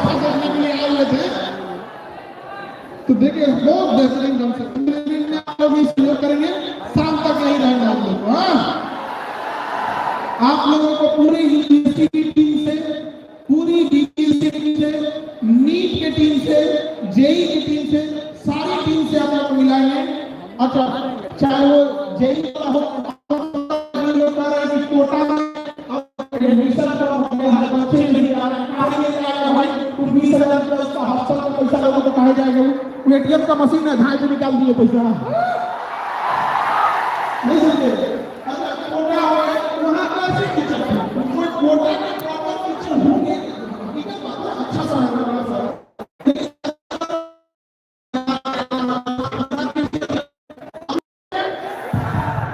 सभा देखने के लिए आए हुए थे, तो देखिए बहुत बेहतरीन ढंग से आप लोग सहयोग करेंगे, शाम तक यही रहेंगे आप लोग। हाँ, आप लोगों को पूरी यूनिवर्सिटी की टीम से, पूरी डीपीएल की टीम से, नीट की टीम से, जेई की टीम से, सारी टीम से आप लोग को मिलाएंगे। अच्छा, चाहे वो जेई वाला हो, लोग कह रहे हैं कि कोटा में एडमिशन तो हमें हर बच्चे नहीं आ रहे हैं, भाई कुछ 20,000 का उसका हॉस्टल का पैसा लोगों को कहा जाएगा, वो एटीएम का मशीन है, ढाई से निकाल दिए पैसा नहीं समझे। कोटा हो वहां कैसे किचन कोटा के प्रॉपर किचन होंगे, अच्छा सा है सर।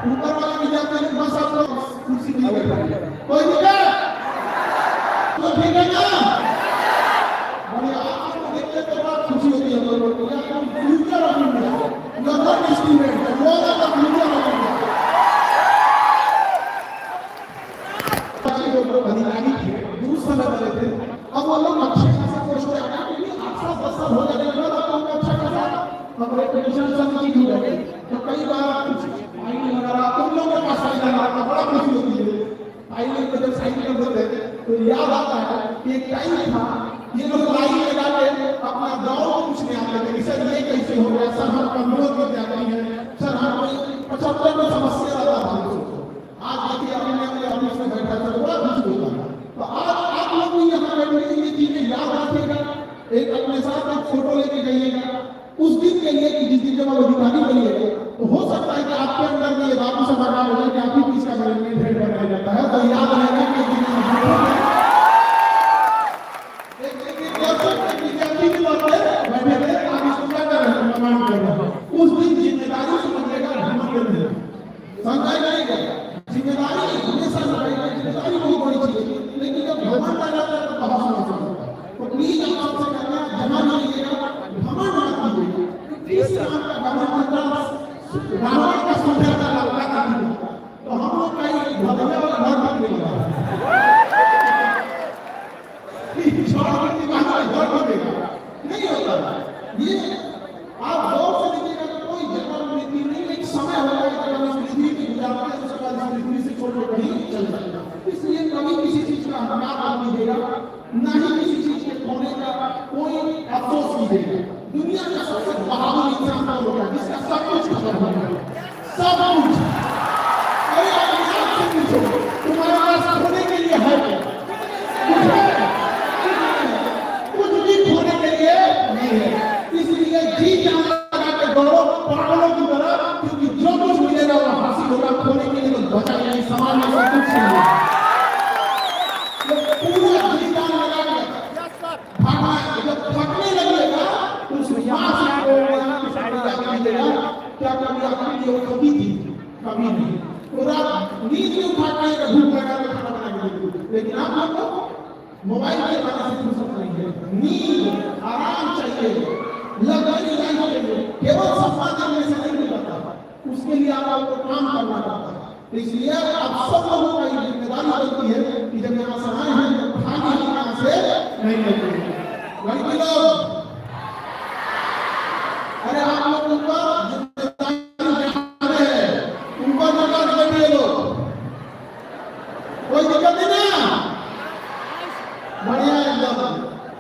ऊपर वाले भी जाते हैं, बस आप लोग कुर्सी नहीं बैठे, कोई दिक्कत तो ठीक है ना। बढ़िया, आपको देखते तो बहुत खुशी होती है लोगों को, या future of India, you are not estimate, you are the future of India. अधिकारी थे, दूसरा लगे थे, अब वो लोग अच्छे खासा पोस्ट पे आना, क्योंकि 8-10 साल हो जाने के बाद आपको अच्छा खासा हमारे कमीशन समिति की हो गई, तो कई बार कुछ फाइल वगैरह तुम लोगों के पास फाइल आता, बड़ा खुशी होती है। फाइल को जब साइन कर देते तो याद आता है कि एक टाइम था ये लोग लाइन लगा के अपना गाँव पूछने आते थे कि सर ये कैसे हो गया, सर हम कमजोर की तैयारी है, सर हम 75 में समस्या आता था। आज देखिए अपने ऑफिस में बैठा था, बड़ा खुशी होता है। तो आज आप लोग भी यहाँ बैठे ये चीजें याद रखिएगा, एक अपने साथ एक फोटो लेके जाइएगा उस दिन के लिए कि जिस दिन जब आप अधिकारी बनिएगा, तो हो सकता है कि आपके अंदर भी ये बात समाधान हो जाए कि आप ही किसका मैनेजमेंट हेड बनाया जाता है, तो याद रहेगा कि उस दिन जिम्मेदारी समझिएगा, समझाई जाएगा जिम्मेदारी हमेशा जिम्मेदारी बहुत बड़ी चीज है, लेकिन जब घमंड आ जाता है तो बहुत समझ आता है। तो प्लीज आप सबसे कहना घमंड नहीं लीजिएगा, घमंड मत कीजिए, इस नाम का घमंड रावण का सुंदरता लगता है, तो हम लोग का ही भगवे और घर बन गया नहीं होता ये। आप गौर से देखिएगा तो कोई जन्म मृत्यु नहीं, एक समय होगा पृथ्वी की गुजारते हैं, उसके बाद पृथ्वी से छोड़ कर कहीं चल जाएगा। इसलिए कभी किसी चीज का अहंकार आप कीजिएगा, ना ही किसी चीज के खोने का कोई अफसोस कीजिएगा। दुनिया का सबसे बहादुर इंसान कौन होगा, जिसका सब कुछ खत्म हो गया, सब कुछ। अरे आप से पूछो तुम्हारे पास खोने के लिए है क्या? कुछ भी खोने के लिए नहीं है। इसलिए जी जान लगा के दौड़ो पागलों की तरह, क्योंकि जो कुछ मिलेगा वो हासिल होगा, खोने के लिए तो बचा नहीं, समाज में सब कुछ नहीं है। पूरा जी जान लगा के भागना, जब थकने लगेगा तो उस मास को क्या कभी आपने जो कभी थी कभी नहीं, पूरा नींद में उठा के भूख लगा के खाना बना के देते। लेकिन आप लोग को मोबाइल के बारे में फुर्सत नहीं है, नींद आराम चाहिए, लग्जरी लाइफ चाहिए, केवल सम्मान देने से नहीं मिलता, उसके लिए आपको काम करना पड़ता है। इसलिए आप सब लोगों का ये जिम्मेदारी बनती है कि जब यहाँ से आए हैं तो खाली यहाँ से नहीं निकलेंगे। लड़की लोग, अरे आप लोग ऊपर जिम्मेदारी है, ऊपर जगह बैठिए लोग, कोई दिक्कत नहीं ना, बढ़िया एकदम।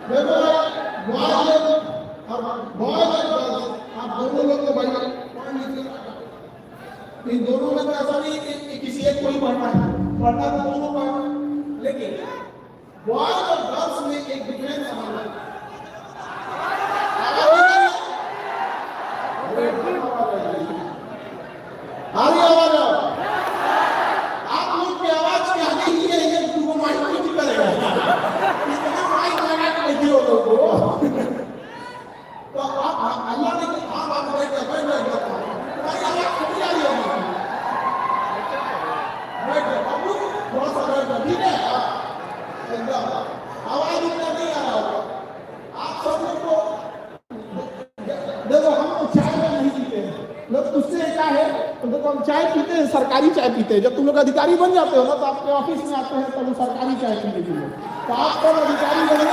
देखो बॉयज आप दोनों लोग को भाई इन दोनों में तो ऐसा नहीं कि किसी एक को ही पढ़ना है, पढ़ना तो दोनों को है, लेकिन बॉयज और गर्ल्स में एक डिफरेंस है। आप लोग की आवाज क्या नहीं है, ये तुमको माइक कुछ करेगा, इतना माइक लगा के बैठे हो लोग को, तो आप अल्लाह ने आप बैठ जाता तुम्हारी आवाज कभी आ रही होगी, बैठ बाबू थोड़ा सा बैठ, ठीक है एकदम आवाज इतना नहीं आ रहा होगा। आप सब लोग को देखो, हम तो चाय में नहीं पीते हैं, लोग तुझसे क्या है तो देखो हम चाय पीते हैं, सरकारी चाय पीते हैं। जब तुम लोग अधिकारी बन जाते हो ना तो आपके ऑफिस में आते हैं तो सरकारी चाय पीने के लिए, तो आप कब अधिकारी बने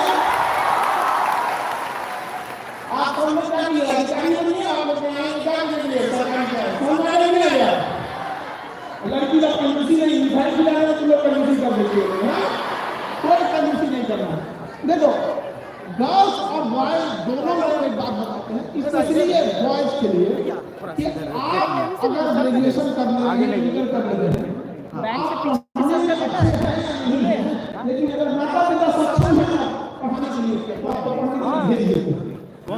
देखो गर्ल्स और बॉयज दोनों लोग एक बात बताते हैं, इसलिए बॉयज के लिए कि आप अगर ग्रेजुएशन कर लेंगे, इंटर कर लेंगे, आप पढ़ने में अच्छे हैं, लेकिन अगर माता पिता सक्षम है ना पढ़ने के लिए तो आपको पढ़ने के लिए भेज देते।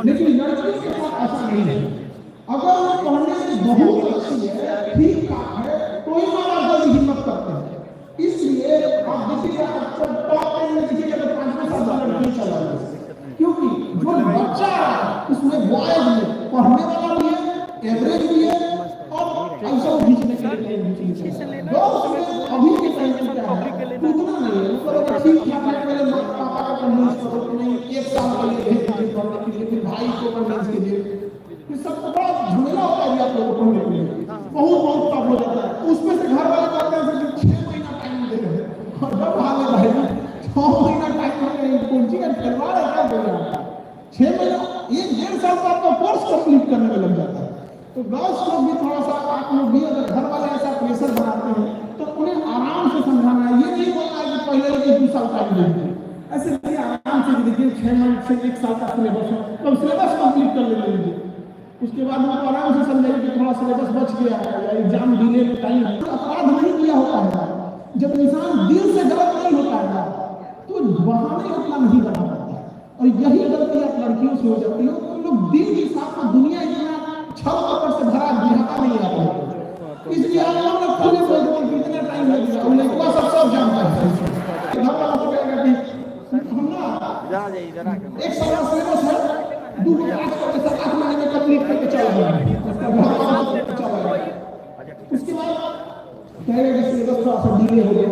लेकिन लड़की के साथ ऐसा नहीं है। अगर वो पढ़ने में बहुत अच्छी है, ठीक ठाक है, तो ही माँ बाप जल्दी हिम्मत करते हैं। इसलिए आप देखिएगा अक्सर टॉप 10 में देखिएगा तो 5-7 लड़की चला रही है, क्योंकि जो बच्चा उसमें बॉयज में पढ़ने वाला भी है, एवरेज भी है और ऐसा खींचने के लिए अभी के टाइम में क्या है उतना नहीं है, मतलब ठीक ठाक है। मेरे माँ पापा का कन्विंस करो कि नहीं 1 साल के लिए भेज दीजिए पढ़ने के लिए, फिर भाई को कन्विंस कीजिए, ये सब बड़ा झमेला होता है आप लोगों को पढ़ने के लिए, बहुत टफ हो जाता है। उसमें से घर वाले कहते हैं कि 6 महीना टाइम दे रहे हैं और जब भागे भाई 6 महीना टाइम दे रहे हैं, कौन सी का खिलवाड़ है क्या बोल रहा है, 6 महीना 1-1.5 साल का आपका कोर्स कंप्लीट करने में लग जाता है। तो गर्ल्स को भी थोड़ा सा आप लोग भी अगर घर वाले ऐसा प्रेशर बनाते हैं तो उन्हें आराम से समझाना है, ये नहीं बोलना है कि पहले 1-2 साल टाइम देंगे, ऐसे नहीं, आराम से देखिए 6 महीने से 1 साल का सिलेबस है तो सिलेबस कंप्लीट कर लेंगे, उसके बाद उनको आराम से समझाइए कि थोड़ा सिलेबस बच गया है या एग्जाम डिले में टाइम है। अपराध नहीं किया होता है, जब इंसान दिल से गलत नहीं होता है तो बहाने उतना नहीं बना पाता, और यही गलती आप लड़कियों से हो जाती है। तो लोग दिल के साथ में दुनिया इतना छल कपट से भरा दिखाता नहीं आता है, इसलिए आप लोग खुले बोल दो कि कितना टाइम लग गया, उन्हें पूरा सब जानता है। घर वाला को कहेगा कि हम ना 1 साल का सिलेबस है, 2 क्लास को 8 महीने में कंप्लीट करके चला जाएगा, उसका घर वाला चला जाएगा। उसके बाद कहेगा कि सिलेबस थोड़ा सा डिले हो गया,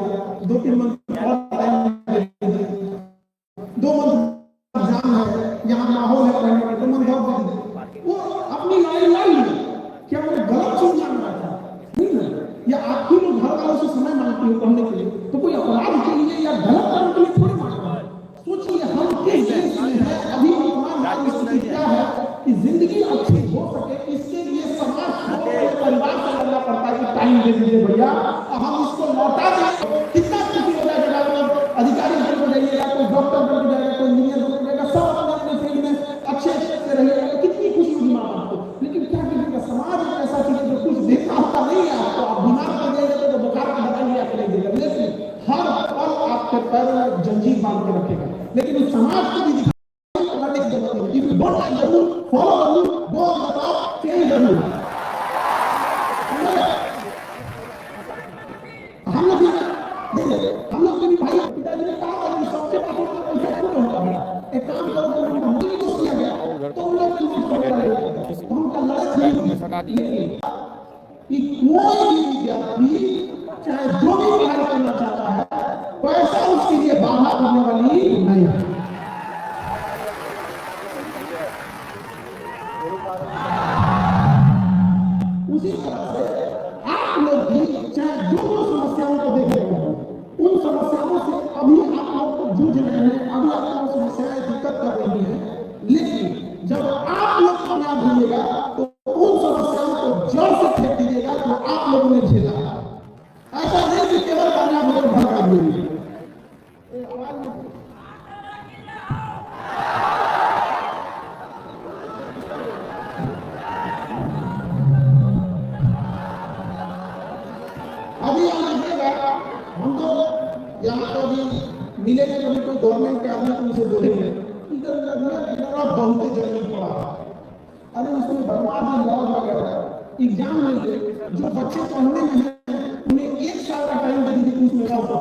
2-3 मंथ और टाइम दे दीजिए, 2 मंथ एग्जाम है, यहाँ माहौल है पढ़ने का, 2 मंथ और दे दीजिए। वो अपनी लड़ाई लाई है, क्या वो गलत चीज जान रहा था नहीं ना, या आप ही लोग घर वालों से समय मांगते हो पढ़ने के लिए तो कोई अपराध के लिए या गलत काम के लिए थोड़ी मांगता है। सोचिए हम किस देश में है, अभी हमारी स्थिति क्या है कि जिंदगी अच्छी हो सके, इसके लिए समाज को परिवार से लड़ना पड़ता है कि टाइम दे दीजिए भैया, हम इसको लौटा दें। कितना खुशी हो जाएगा, आप अधिकारी बन को जाइएगा, कोई डॉक्टर बन को जाएगा, कोई इंजीनियर बन को जाएगा, सब अपने फील्ड में अच्छे से रहिएगा, कितनी खुशी होगी माँ बाप को। लेकिन क्या कीजिएगा, समाज एक ऐसा चीज है जो कुछ देखना होता नहीं है आपको, आप बीमार पड़ जाएंगे तो बुखार का दवाई लिया के नहीं देगा, लेकिन हर पल आपके पैर में जंजीर बांध के रखेगा। लेकिन उस समाज को भी दिखाने की जरूरत नहीं, if you don't like the rule follow the rule, go on the top, change the rule. हम लोग के भी भाई पिताजी ने कहा कि सबसे पापों का पैसा क्यों होता है, एक काम करो तो उनको को किया गया तो उन लोग को छोड़ रहे तो उनका लड़ाई नहीं सका दिए कि कोई भी विद्यार्थी चाहे जो भी पढ़ाई करना चाहता है पैसा उसके लिए बाधा करने वाली नहीं है। उसी तरह से आप लोग भी चाहे जो समस्याओं को देख रहे हो, उन समस्याओं से अभी आप लोग को जूझ रहे हैं, अभी आपको समस्याएं दिक्कत कर रही हैं, लेकिन जब आप लोग कामयाब होइएगा तो उन समस्याओं को जड़ से फेंक दीजिएगा जो आप लोगों ने झेला। ऐसा नहीं कि केवल कामयाब होकर भगा दीजिए। अभी हम तो यहाँ तो अभी मिलेंगे कभी कोई गवर्नमेंट के आदमी तो उसे बोलेंगे इधर बहुत जरूरी पड़ा, अरे उसमें बर्बाद लॉज वगैरह एग्जाम में जो बच्चे पढ़ने में हैं उन्हें 1 साल का टाइम दे दीजिए उसमें लॉस हो,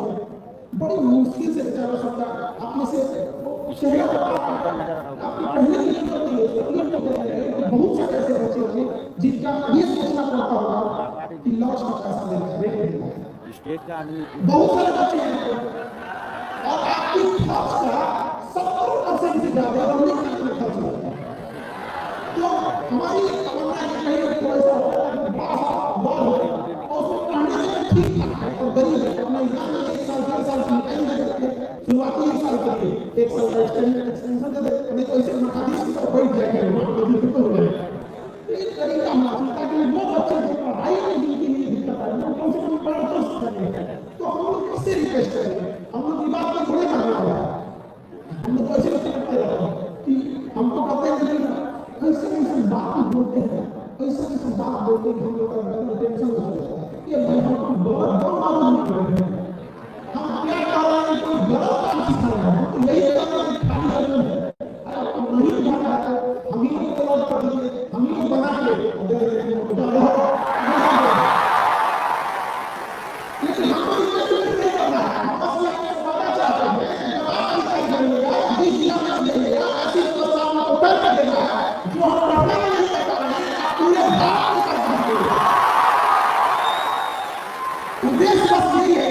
बड़ी मुश्किल से बेचारा सकता अपने से शहर आपकी पढ़ने की बहुत सारे ऐसे बच्चे होंगे जिनका ये सोचना पड़ता होगा कि लॉस का पैसा देना है, बहुत सारे बच्चे हैं और आपकी खर्च का 70% से ज्यादा खर्च होता है। तो हमारी तमन्ना कहीं तो ऐसा होता है कि बॉल हो और उसको पढ़ने से ठीक ठाक और गरीब है अपना एग्जाम में 1 साल 1.5 साल की टाइम दे देते हैं, शुरुआती 1 साल करके 1 साल का एक्सटेंशन दे देते हैं, तो ऐसे मकानी से कोई जाएगा नहीं तो हो जाएगा। एक तरीका हम ताकि वो बच्चे जो पढ़ाई में जिनके लिए दिक्कत है वो कम से कम पढ़ तो सकें, तो हम लोग किससे रिक्वेस्ट करेंगे, हम लोग की बात को थोड़े करना होगा, हम लोग बोलते हैं हम लोग का टेंशन हो जाता है कि हम बहुत बड़ा नहीं कर रहे हैं, हम क्या कर रहे हैं, कोई बड़ा काम सिखा रहे हैं, तो यही कर रहे हैं खाली करना है। अरे नहीं जाना है, हम ही को तलाश कर दिए, हम ही को बना के दे देंगे, लेकिन हम कैसे नहीं करना है, हम बस ये पता चाहते हैं जब आप क्या करेंगे, जिस जिला में जाइएगा ऐसी व्यवस्था आपको कर देगा जो हम पढ़ने में नहीं कर पा रहे हैं, पूरे भारत में कर पाएंगे। उद्देश्य बस यही है,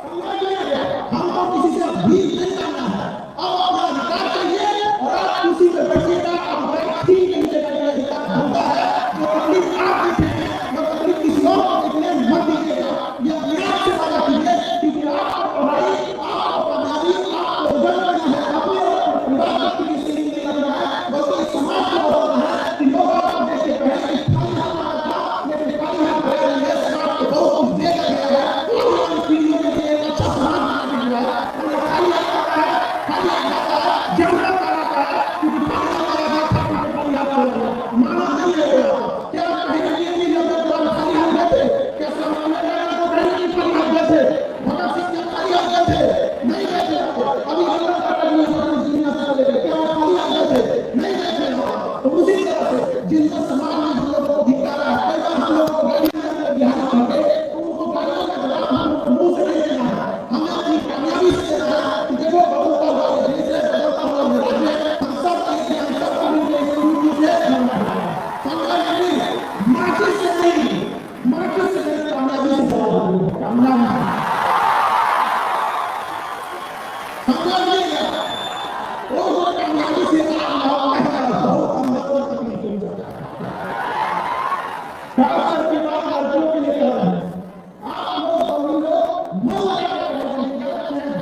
समझ लीजिए, हमको किसी से भीख नहीं करना है, अब अपना अधिकार चाहिए और आप कुर्सी पे बैठिएगा, अब ठीक नीचे का अधिकार होता है, जो तकलीफ आप देखेंगे, जो तकलीफ किसी और को देखने मत दीजिएगा, ये अपने आप से वादा कीजिए, क्योंकि आपको पढ़ाई, आपको कामयाबी, आपको उज्जवल करना है, अपने परिवार की स्थिति नहीं करना है, बल्कि समाज को बदलना है, कि लोग आपको देख के कहें कि खाली हाथ आया था, लेकिन खाली हाथ गया नहीं है, समाज को बहुत कुछ दे कर गया है, आने पीढ़ियों के लिए एक अच्छा समाज बना के गया है, उन्हें खाली हाथ आता है, खाली हाथ आता है, जरूरत आता है, क्योंकि खाली हाथ आया था, खाली हाथ आ गया, माना नहीं लगेगा, क्या कहीं ये नहीं लगता खाली हाथ गए थे, क्या सामने लगा तो कहीं नहीं खाली हाथ गए थे, भगत सिंह के खाली हाथ गए थे, नहीं गए थे, अभी हम दुनिया से चले गए, क्या वो खाली हाथ गए थे, नहीं गए थे, तो उसी तरह से जिनको समाज में हम लोग को धिक्कार है, कई बार हम लोग को गाड़ी में बिहार करके उनको गाड़ियों का जवाब हम लोग को मुंह से नहीं देना है, हमें अपनी कामयाबी से देना है कि देखो बदलता हुआ देश है, बदलता हुआ मेरा है, हम सब एक हम सब मिलकर इस यूनिटी से लड़ना है, समझा नहीं, मार्केट से नहीं, मार्केट से नहीं, कामयाबी से कामयाबी समझा नहीं, वो कामयाबी से बहुत हम लोग को तकलीफ हो जाता है, खास करके बात लड़कियों के लिए कह रहे हैं, आप लोग सभी लोग मन लगा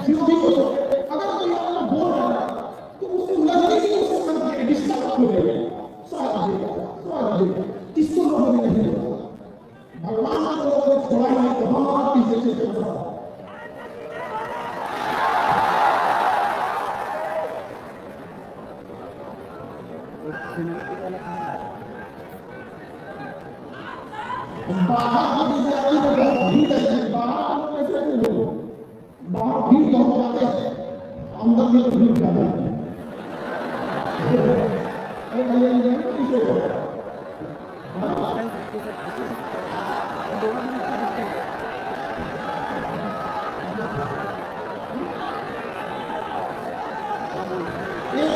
जीवन को, अगर कोई आपको बोल रहा है तो उसे लगने की कोशिश करके डिस्टर्ब हो जाएगा, स्वाभाविक किसको लोगों ने नहीं बोला, भगवान को लोगों ने छोड़ा नहीं तो हम और पीछे से चल रहा है। बाहर की जाती तो बहुत भीड़ है, बाहर कैसे लोग बाहर भीड़ बहुत ज्यादा है, अंदर में तो भीड़ ज्यादा है, अरे भैया ये किसे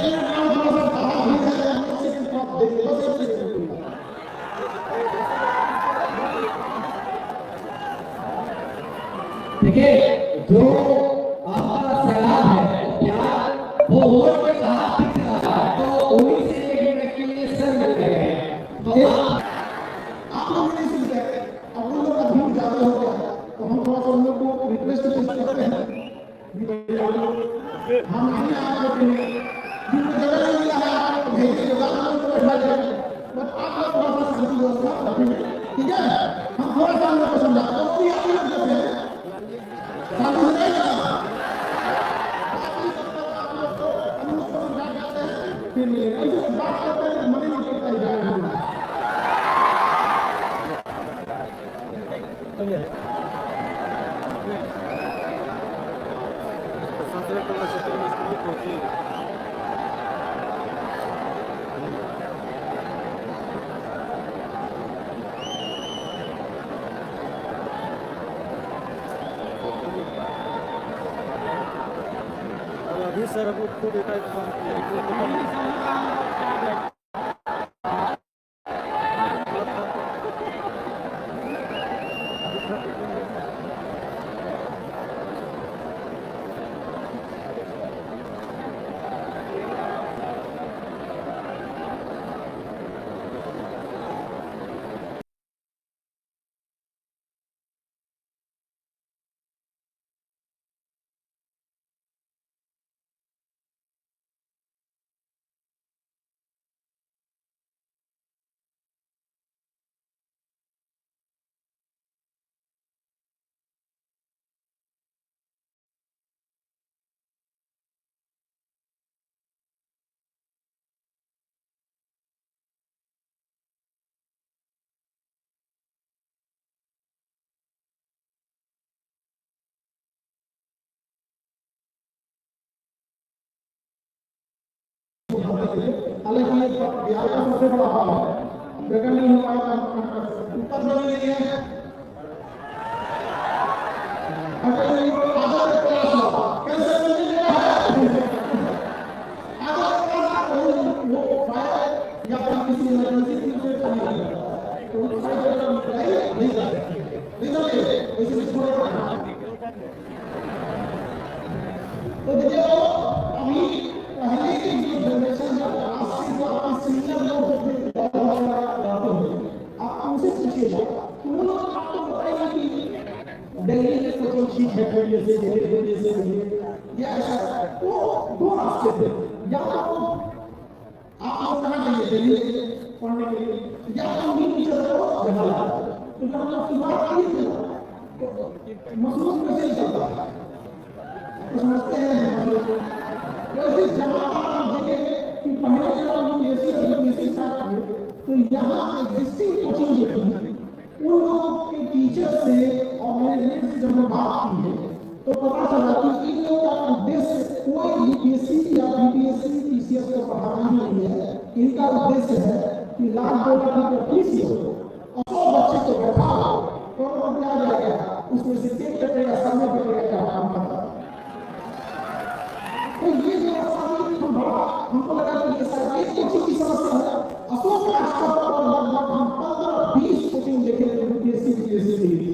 एक नाम थोड़ा सा बाहर भीड़ है, आप देखिए बस देखिए जो आपका सलाह है प्यार वो वोट के साथ दिख रहा है, तो उन्हीं से एक के लिए सर मिल गए हैं, तो आप लोग नहीं सुनते, अब उन लोग का भीड़ ज्यादा हो गया, तो हम थोड़ा सा उन लोग को रिक्वेस्ट करते हैं कि भैया हम नहीं आ सकते हैं, जिनको जगह नहीं मिला है आप लोग भेजिए, जगह हम लोग को बैठा जाए, बट आप लोग थोड़ा सा शांति व्यवस्था रखेंगे, ठीक है, हम थोड़ा सा हम लोग को समझाते हैं, तो आप लोग जैसे बात करते हैं मन नहीं करता है। अभी सर अब खुद एक हालांकि बिहार का सबसे बड़ा हॉल है, जगह नहीं हो पाएगा ऊपर में नहीं है। अगर ये आदत क्लास हुआ कैसे मिलेगा आदत क्लास वो फायर या फिर किसी इमरजेंसी से नहीं तो नहीं तो देखिए अभी पहले की जो जनरेशन जब 80 को आप सीनियर लोग आप उनसे पूछिएगा वो लोग आपको बताएंगे कि दिल्ली में कोचिंग ठीक है जैसे या ऐसा वो दो रास्ते थे या तो आप कहाँ जाइए दिल्ली पढ़ने के लिए या तो भी टीचर को जगह तो जब हम लोग की बात आई थी मसरूफ कैसे चलता है समझते हैं वैसे जहाँ आप देखेंगे कि पहले जब हम यूपीएससी तो यहाँ एग्जिस्टिंग कोचिंग जो थी उन लोगों के टीचर से और मैंने जब मैं बात की है तो पता चला कि इन लोगों का उद्देश्य कोई यूपीएससी या बीपीएससी टीसीएस को पढ़ाना नहीं है। इनका उद्देश्य है कि लाख $2 की फीस हो और 100 बच्चे को बैठाओ और क्या जाएगा उसमें से चेक कटेगा समय कटेगा क्या काम करता तो ये जो हमको लगा कि ये सरकारी कोचिंग की समस्या है। अशोक राष्ट्र पर लगभग हम 15-20 कोचिंग देखे यूपीएससी बीपीएससी के लिए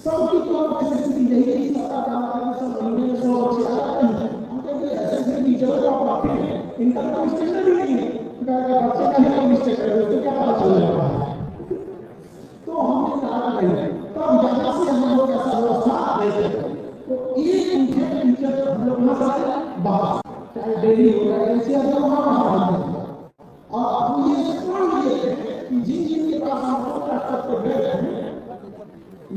सबकी तो स्थिति यही है सरकार का सब महीने 100 बच्चे आते हैं हम कहते हैं ऐसे टीचर को आप रखते हैं इनका कोई स्टैंडर्ड ही नहीं है बच्चे का ही कोई स्टैंडर्ड है तो क्या पता चल रहा है तो हमने कहा नहीं तब यहाँ से हम लोग ऐसा व्यवस्था नहीं तो एक टीचर हम लोग ना बात चाहे डेली हो रहा है ऐसे अगर वहाँ बाहर और आप ये समझ लीजिए कि जिन के पास हम लोग कर बैठे हैं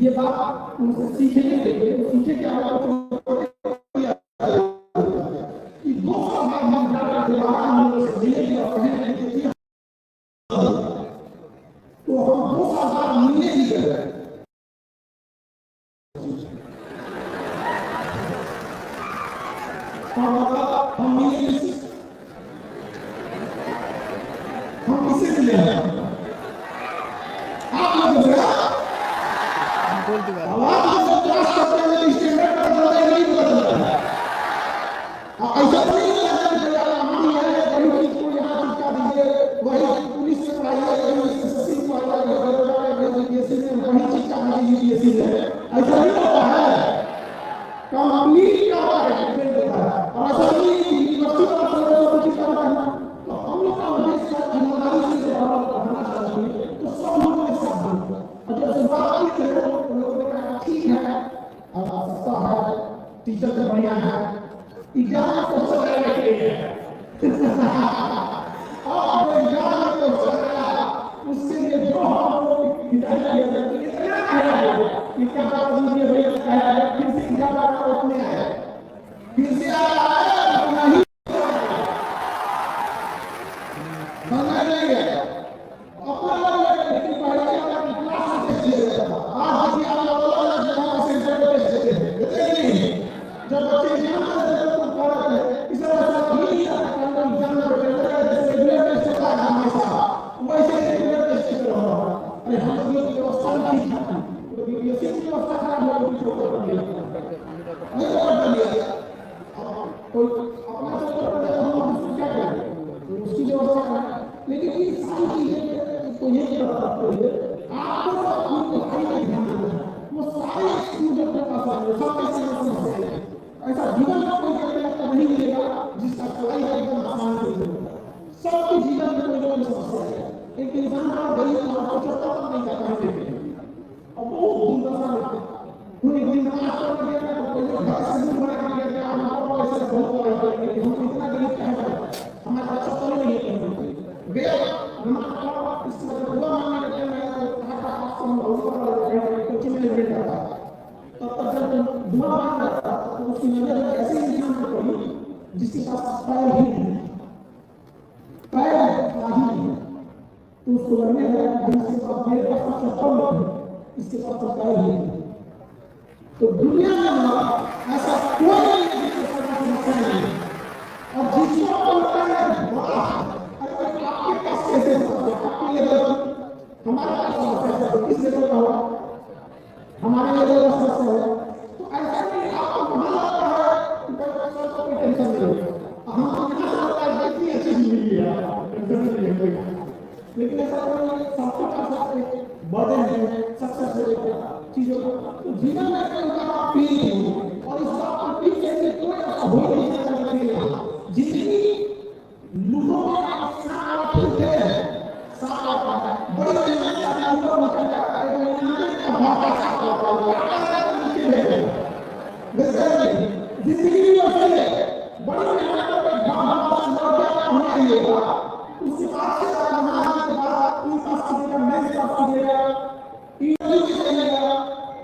ये बात उनसे सीखने के लिए सीखे क्या कि 2 साल बाद हम तो हम 2 साल बाद मिलने ही गए हम किसे मिले आप लोग आवाज क्लास करते हैं स्टैंडर्ड पर नहीं बदलता है ऐसा नहीं है हमारी है कोई चीज को यहाँ चिपका दीजिए वही पुलिस से पढ़ाइए वही एसएससी से पढ़ाइए यूपीएससी में वही चिपका दीजिए यूपीएससी में ऐसा नहीं होता है कंप्लीट करता है और ऐसा नहीं है कि यूनिवर्सिटी का सिलेबस कुछ करता है तो हम लोग का उद्देश्य ईमानदारी से पढ़ाना चाहिए तो सब लोग एक साथ बनते हैं और जब बात की ठीक है अब सस्ता है टीचर से बढ़िया है एग्जाम को सजाने के लिए और एग्जाम को सजाया उसके लिए जो हम लोग हिदायत किया जाता है इतना है कि क्या बात मुझे भैया फिर से एग्जाम आपका उतने है फिर से आया नहीं बना नहीं है अपना लेकिन पहले वाला क्लास से दिया जाता था आज भी आप जब बच्चे एग्जाम देते हैं तो पढ़ते हैं इस तरह से नहीं आता एग्जाम में जैसे रेगुलर टेस्ट होता है हमेशा वैसे रेगुलर टेस्ट हो रहा है अरे हम लोग की व्यवस्था ठीक है तो बीपीएससी की व्यवस्था खराब हो गई तो कर दिया नहीं कर दिया तो अपना तो हम क्या करें उसकी व्यवस्था करें लेकिन ये सारी चीजें तो ये करते हैं आपको अपनी पढ़ाई में ध्यान देना वो सारे स्टूडेंट के पास आए सब कैसे समझते हैं ऐसा जीवन में कोई व्यक्ति नहीं मिलेगा जिसका पढ़ाई एकदम आसान से होगा सबके जीवन में कोई ना समस्या है एक इंसान का गरीब और सोचता नहीं करता है और बहुत दुर्दशा होती है कोई दिन क्लास कर गया तो कोई घर से दूर बना के गया हमारा पैसे बहुत बड़ा है कि हम इतना गरीब क्या है हमारा बच्चा तो नहीं है गया हमारा इस मतलब हुआ मांगने के लिए हमारा आश्रम बहुत कोचिंग में ले जाता है तब जब दुआ मांगता तो उसकी नजर ऐसे इंसान पर पड़ी जिसके पास पैर ही नहीं पैर नहीं तो उसको लगने लगा जिसके पास मेरे पास चप्पल इसके पास पैर ही नहीं तो दुनिया में ऐसा कोई नहीं जिसके पास समस्या नहीं और जिसको लगता है लिया, लेकिन ऐसा कोई सबके पास बर्डन है सक्सेस चीजों का, तो जीवन में उनका फील और इस बात को फील करके कोई अभूत नहीं सकता। जितनी लूटों में आप साथ होते हैं, साथ बड़ी बड़ी लूटों में जाता है, जिंदगी में बड़ी बड़ी उसी बात से समाधान के बाद उनका सीधा मैसेज आपको देगा, ईमेल करेगा,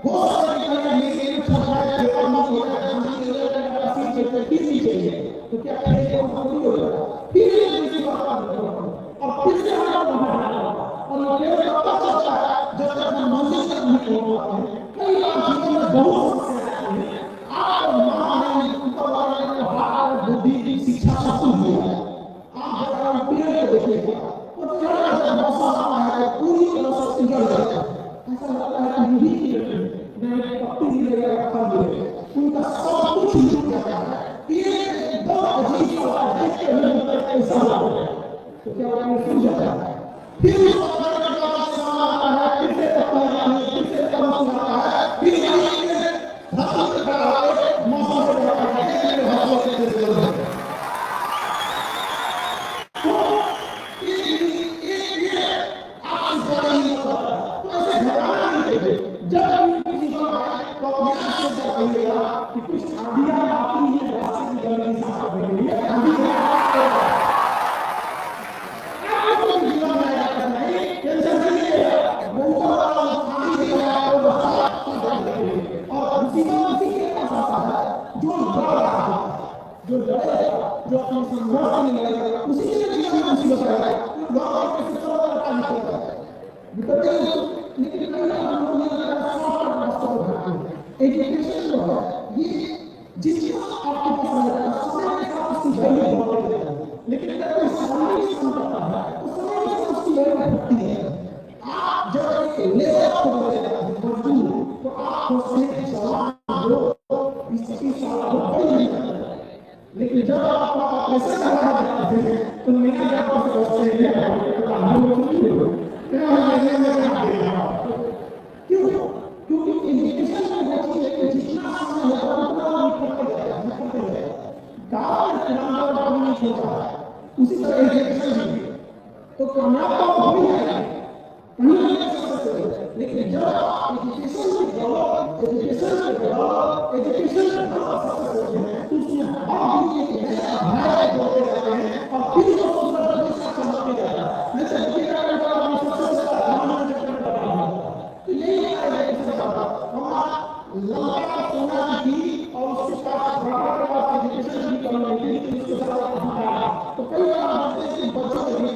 बहुत सारी चीजें छपाया पेपर में होगा, किसी चाहिए तो क्या करेंगे, वो पूरी हो जाएगा, फिर किसी बात और फिर से और ये पता चलता है जब तक हम मंजिल तक नहीं पहुंच पाते। कई बार जीवन में बहुत समस्याएं आती हैं, आप महान ऊपर वाले को हाथ बुद्धि शिक्षा सब कुछ दिया है, आप जरा पेड़ को देखिएगा तो थोड़ा सा मौसम आता है पूरी तरह से उजड़ जाता है, ऐसा लगता है कि नहीं पत्ती गिरेगा रखा गिरे, उनका सब कुछ लूट जाता है, ये बहुत अजीब सा देख के लगता है ऐसा लगता है, तो क्या वो सुन जाता है, फिर उस पत्थर के बाद सवाल आता है, फिर से पत्थर आता है, फिर से तमस आता है, फिर धरती पे खड़ा होकर मौसम से खड़ा होकर मेरे हाथों से गुजर जाता है। कि कुछ आंधियां आती हैं, रास्ते की गंदगी साफ करने के लिए आपको जीवन में आया नहीं, टेंशन नहीं है, बहुत बड़ा पानी देगा और मुसीबत के पास आता है, जो डर रहा है, जो डरेगा, जो अपने संघर्ष में लड़ेगा, उसी के जीवन में मुसीबत आएगा, लोगों के सिस्टम का काम करता है, लेकिन कई हम लोग ये सॉफ्ट रास्ता उठाते हैं, एजुकेशन जो है ये जितना आपके पास रहता है समय के साथ उसकी वैल्यू बढ़ती है, लेकिन अगर कोई समय नहीं समझता है तो समय के साथ उसकी वैल्यू घटती है। आप जब एक लेवल को बढ़ते तो आपको सही सवाल दो इसकी सवाल बड़ी नहीं करता, लेकिन जब आप ऐसे सवाल करते हैं तो मेरे आप से सोचते हैं तो हम लोग नहीं होते क्योंकि एजुकेशन में बच्चे के जितना समय होता है उतना निकलते जाएगा, गाँव में नंबर कम नहीं छोड़ता है, उसी तरह एजुकेशन भी तो कामयाब तो हो ही जाएगा, कहीं ना कहीं सक्सेस होगा, लेकिन जब एजुकेशन में डेवलप सक्सेस होते हैं तो उसमें और भी एक नया अध्याय जोड़ते रहते हैं और फिर जो दूसरा दूसरा समझते जाता है, जैसे बेटा बेटा सक्सेस का ध्यान तो यही लंका सोना की और उसके पास एजुकेशन भी करना नहीं थी, उसके साथ तो कई बार बच्चों को भी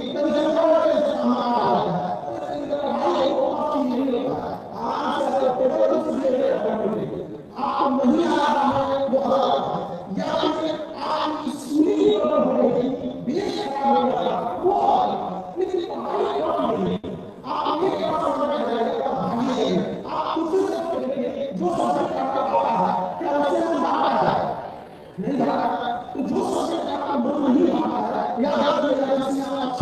आपको नहीं आ रहा है वो अलग या फिर आप स्कूली हो गई बेस खराब हो गया वो अलग, लेकिन पढ़ाई कौन नहीं आप एक बार समझ जाएगा आप कुछ जो सब्जेक्ट आपका आता है क्या उससे मन आता है नहीं आता, तो जो सब्जेक्ट आपका मन नहीं आता है या आप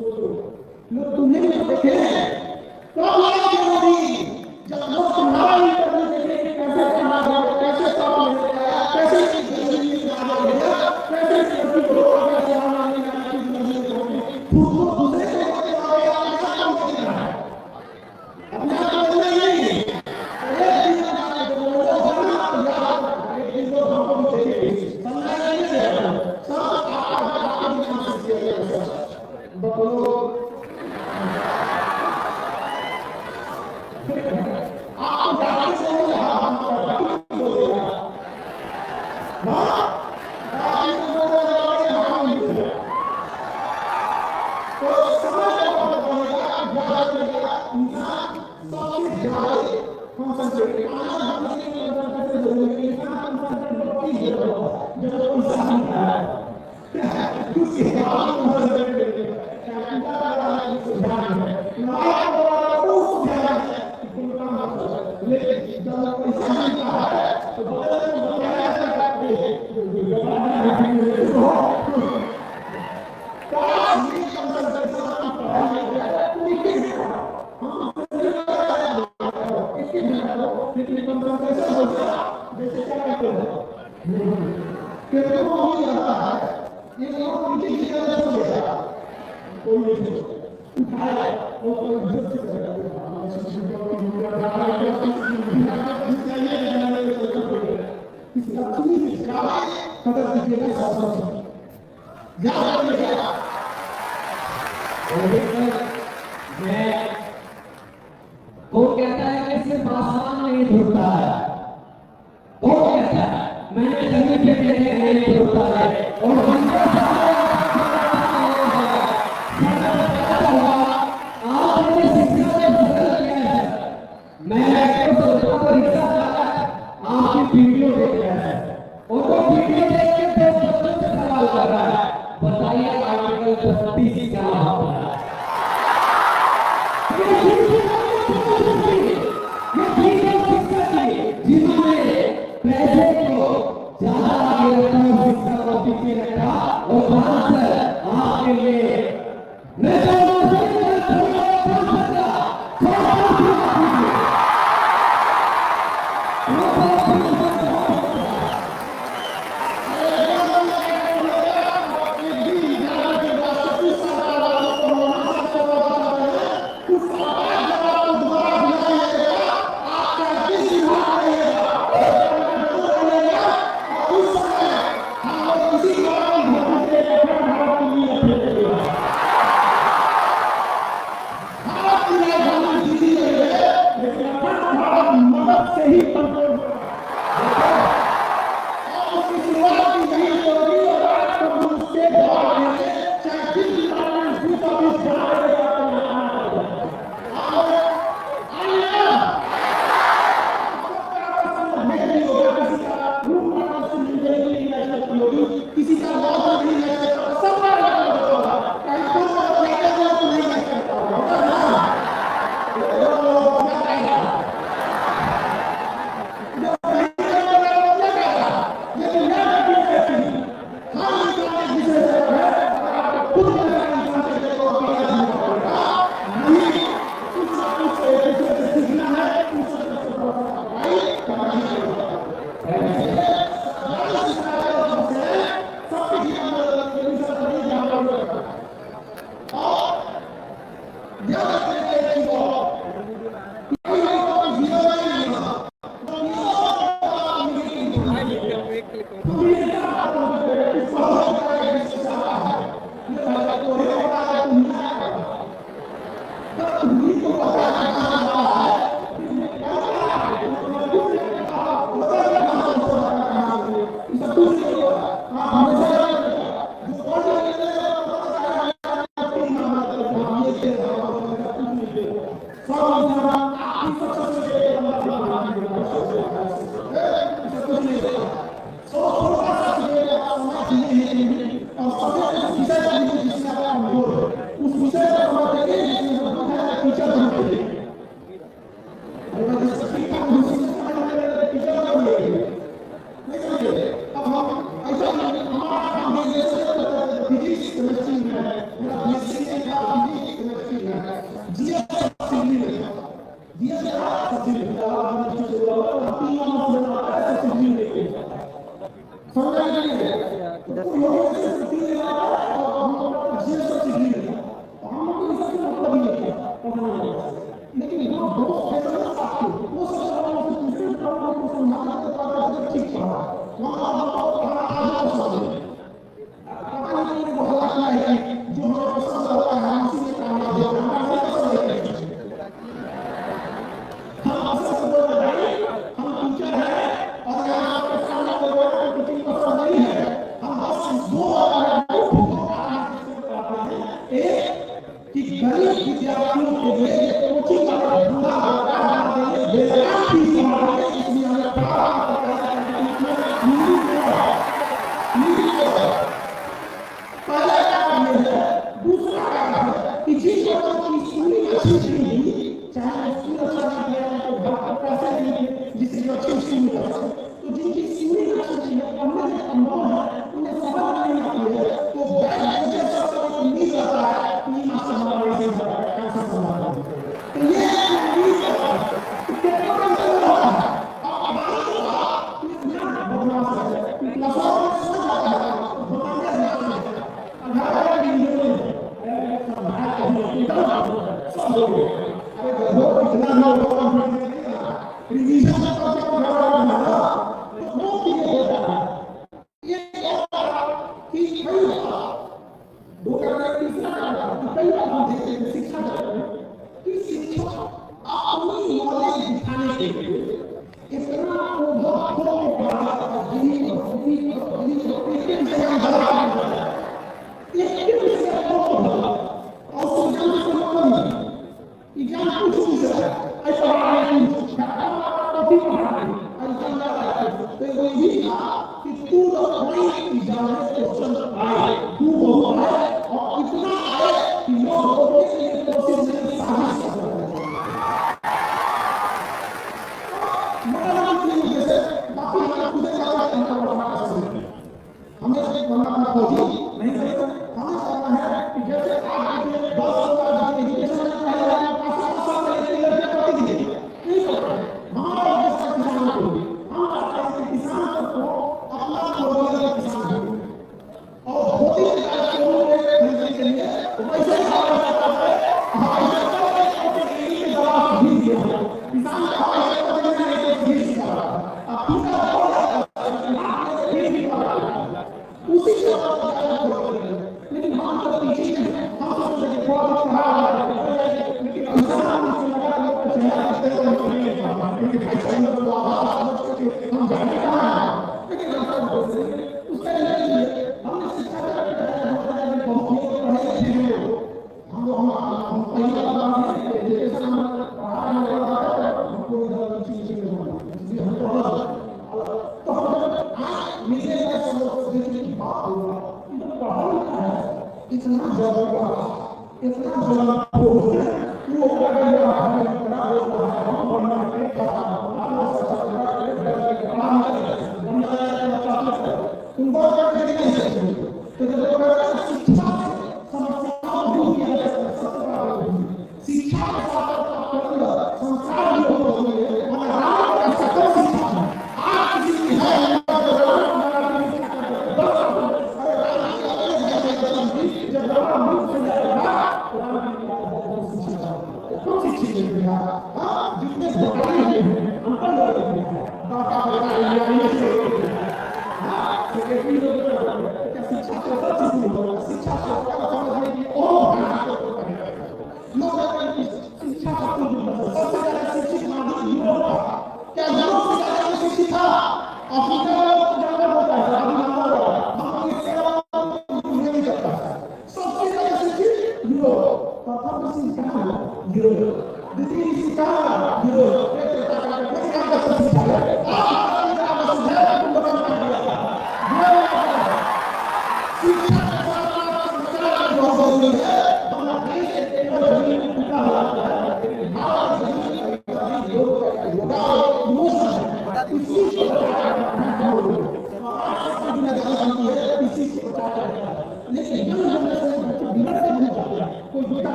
लोग तुम्हें भी देखे तो जब लोग तुम्हारा ही करने देखे कैसे कमा रहे कैसे काम ले रहे कैसे कैसे कैसे दूसरे वो कहता है कि सिर्फ आसमान नहीं ढूंढता है, वो कहता है मैंने जमीन पे नहीं ढूंढता है और आपने शिक्षा में बदल किया है। मैं आपकी वीडियो देख रहा है और वो वीडियो देख के बच्चों से सवाल कर रहा है, बताइए आर्टिकल 32 क्या होता है। जिन्होंने पैसे को ज्यादा आगे रखा शिक्षा को पीछे रखा और वहां से आपके लिए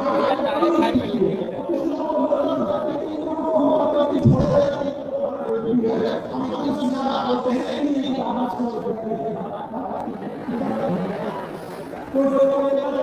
कोई कोई एक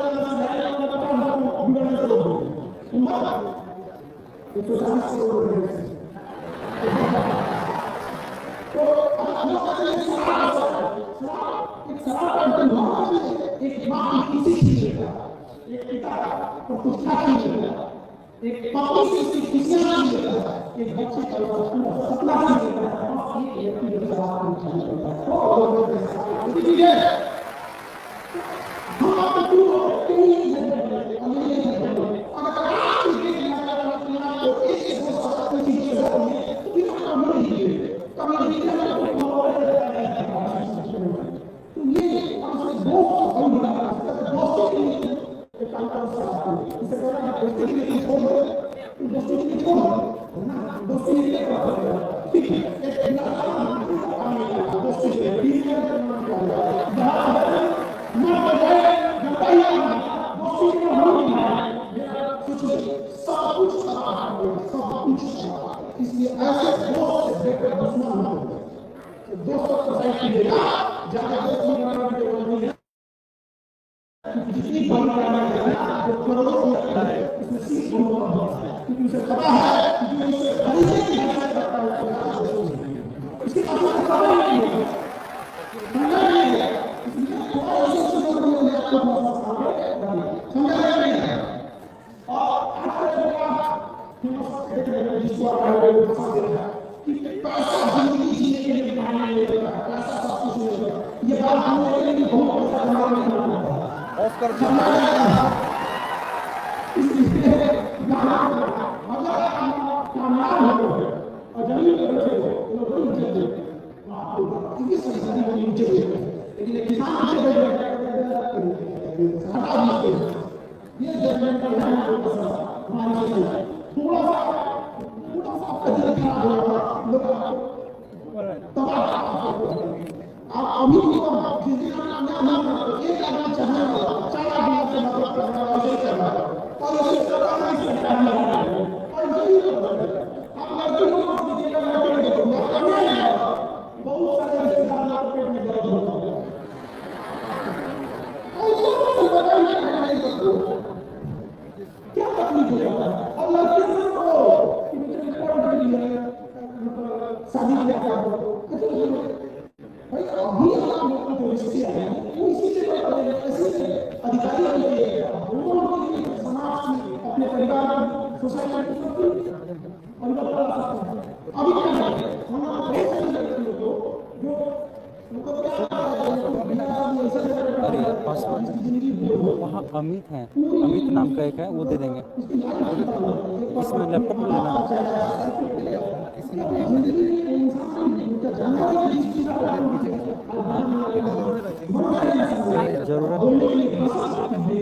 इसलिए ऐसे दोस्त से दुश्मन ना हो। दोस्तों को सही देगा जहाँ जितनी बड़ी करोड़ों इसमें सीख क्योंकि उसे पता है कि जो इसे खरीदने की हिम्मत करता है उसके पास खबर नहीं है समझा नहीं है इसलिए थोड़ा ऐसे सुनने को मिल जाता है समझा नहीं है और जिसको आप कि पैसा जिंदगी जीने के लिए बनाने में पैसा सब कुछ नहीं ये बात हम लोगों ने बहुत ऑफ कर दिया इसलिए अगर कामयाब हो और जमीन पर बैठे हो तो नीचे दे क्योंकि सरकारी को नीचे दे लेकिन किसान से हटा दीजिए ये जजमेंट का हमारे थोड़ा सा अभी एक आदमी चाहने वाला 4 आदमी से मतलब करना और उसे करना और बहुत सारे रिश्तेदार पेट में दर्द होता है क्या तकलीफ होता है अल्लाह के शादी क्या भाई अभी आप लोगों को रिश्ते हैं वो इसी से ऐसे अधिकारी समाज में अपने परिवार में सोसाइटी में अभी वहाँ अमित है, अमित नाम का एक है, वो दे देंगे। इसमें लैपटॉप लेना जरूरत पूरी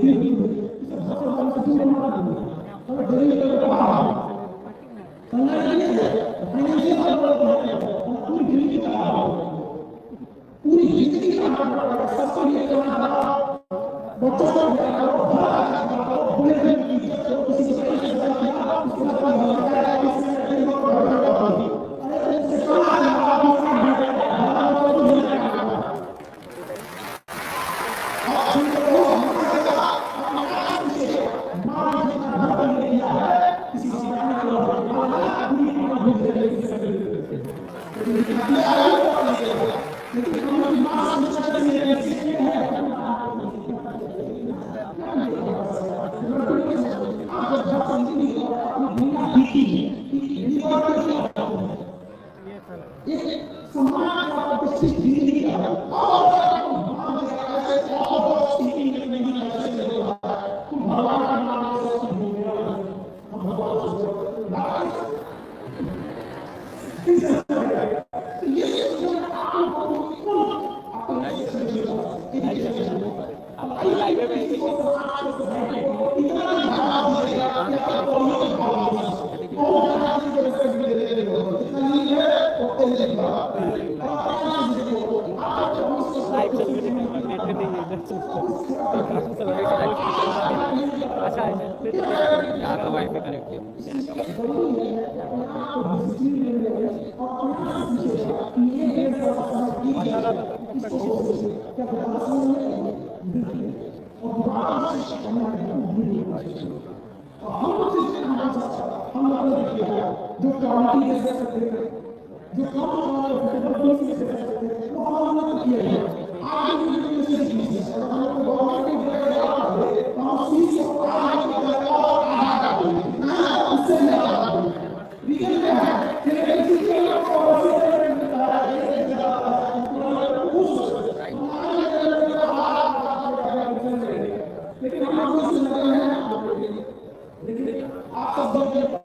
जिंदगी सबसे बच्चों तो हम लोग जिससे हमारा हम लोग ने किया जो क्वालिटी दे सकते थे, जो कम फेडरल फीस दे सकते थे, वो हम लोग ने किया है। आज भी ये चीज है, अगर हम लोग गवर्नमेंट के बगैर जाते तो हम फीस को आधा की जगह और आधा कर देंगे, ना उससे ज्यादा कर देंगे। रीजन क्या है कि किसी के लोग को पॉलिसी रेट मिलता है, एक ज्यादा है, उस हमारे लेवल पे हमारा लेकिन हम लोग कुछ लगे हैं, लेकिन आप सब देखिए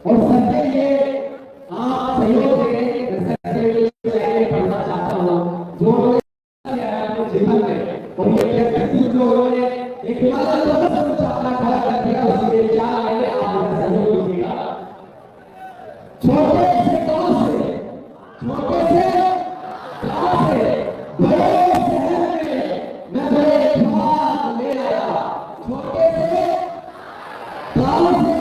और सबके लिए आप सहयोग दें। सबके लिए मैं पढ़ना चाहता हूँ जो जीवन में और ये व्यक्ति जो उन्होंने एक अपना खड़ा कर दिया, उसके लिए क्या मैंने आपका सहयोग दिया। छोटे से गांव से बड़े शहर में मैं बड़े खबर ले आया। छोटे से गांव से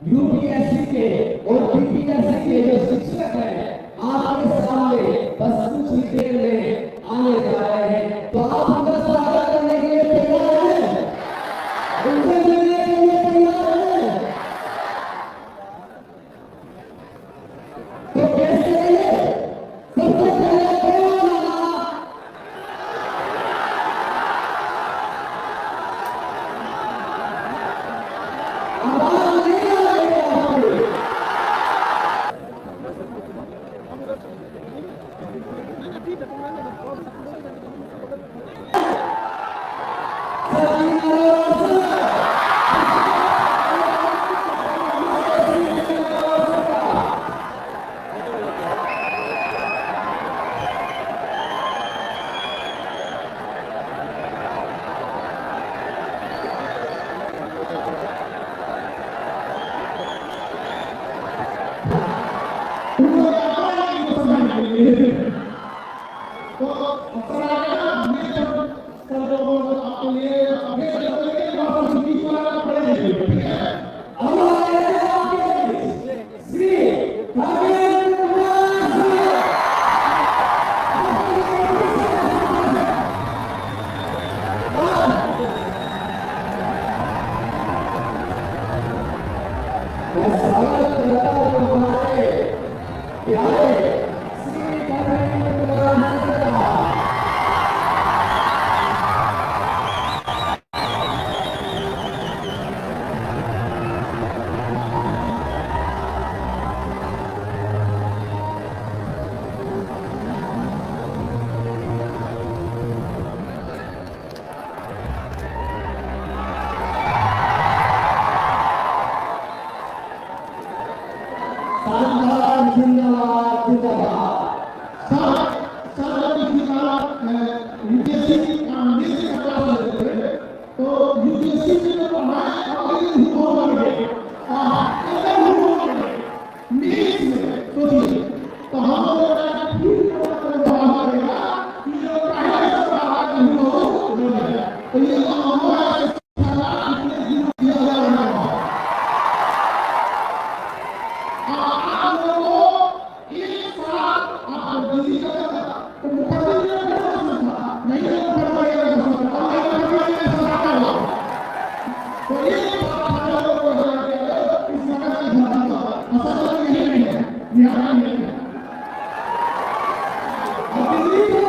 यूपीएससी के और बीपीएससी के जो शिक्षक हैं आपके सामने बस कुछ ही देर में आने जा रहे हैं, तो आप उनका स्वागत करने के लिए तैयार हैं? उनसे मिलने के लिए तैयार हैं? तो कैसे रहिए? सबसे पहले कौन आना? आवाज नहीं आ रही है आपकी। Thank you. तो अफसर आ गया हमने जब आपको ये अभी चलते वापस बीच वाला पड़ेगा, ठीक है। Yeah.